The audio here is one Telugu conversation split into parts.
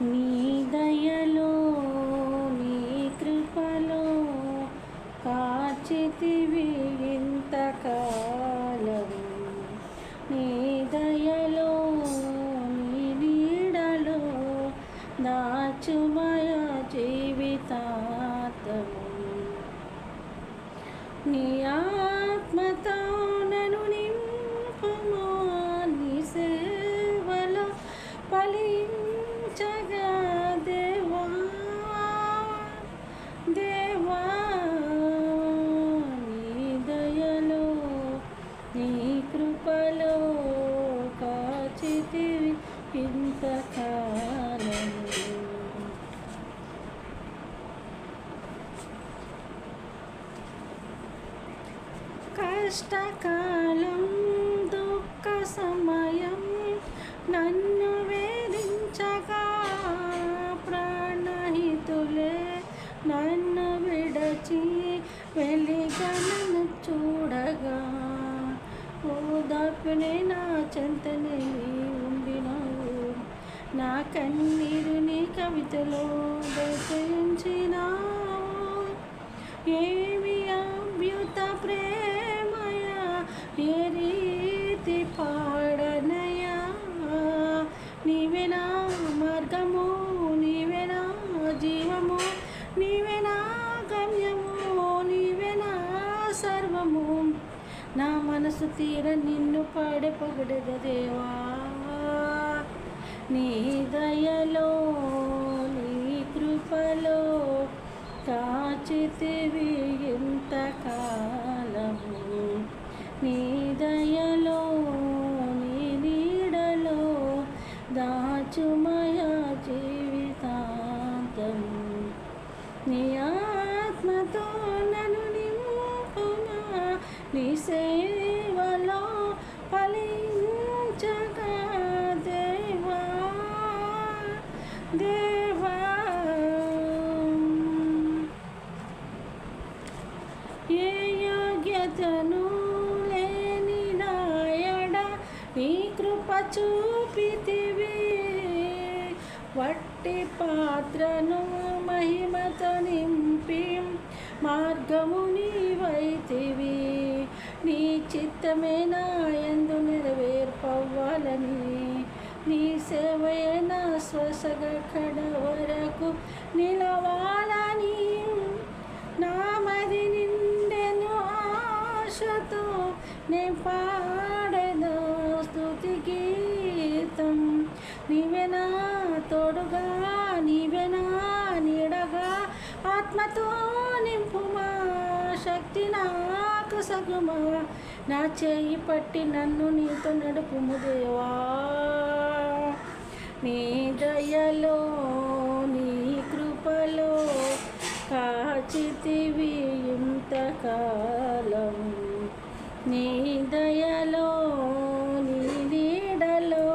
నీ దయలో నీ కృపలో కాచితివి ఇంతకాలం. నీ దయలో నీ నీడలో దాచుమయ జీవితాంతము. నీ ఆత్మతో నన్ను నింపుమా, నీ సేవలో ఫలించగా దేవా దేవా. నీ దయలో నీ కృపలో కాచితివి ఇంతకాలము. కష్టకాలం దుఃఖ సమయం నన్ను వేధించగా, ప్రాణహితులే నన్ను విడచి వెలిగా నన్ను చూడగా, ఓదార్పునే నా చెంతనే ఉండినావు. నా కన్నీరుని కవితలో దర్శించినావు. ఏమి అద్భుత ప్రేమయా, ఏ రీతి పాడనయా. నీవే నా మార్గము, నీవే నా జీవము, నీవే నా గమ్యము, నీవే నా సర్వము. నా మనసు తీర నిన్ను పగడద దేవా. నీ దయలో నీ కృపలో కాచితివి ఇంతకాలము. నీ దయలో నీ నీడలో దాచుమయ జీవితాంతము. నీ ఆత్మతో నన్ను నింపుమా, నీ సేవలో ఫలించగా దేవా దేవా. ఏ యోగ్యతను లేని నాయడ నీ కృప చూపితివి. వట్టి పాత్రను మహిమతో నింపి మార్గము నీవైతివి. నీ చిత్తమే నా యందు నెరవేర్పవ్వాలని, నీ సేవయే నా శ్వాసగా కడ వరకు నిలవాలని. నా మది నిండెను ఆశతో నే పాడెదా స్తుతి గీతం. నీవే నా తోడుగా, నీవే నా నీడగా, ఆత్మతో నింపుమా, శక్తి నాకు సగుమా. నా చేయి పట్టి నన్ను నీతో నడుపుము దేవా. నీ దయలో నీ కృపలో కాచితివి ఇంతకాలము. నీ దయలో నీ నీడలో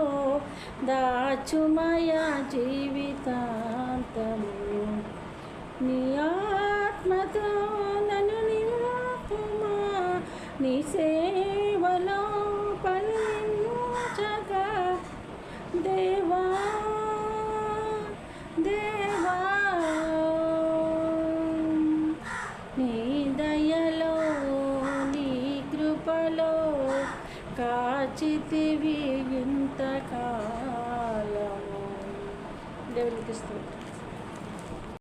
దాచుమయ జీవితాంతము. నీ ఆత్మతో నన్ను నింపుమా, నీ సేవలో ఫలించగా దేవా దేవా. నీ దయలో నీ కృపలో కాచితివి ఇంతకాలము. దేవునికి స్తోత్రం.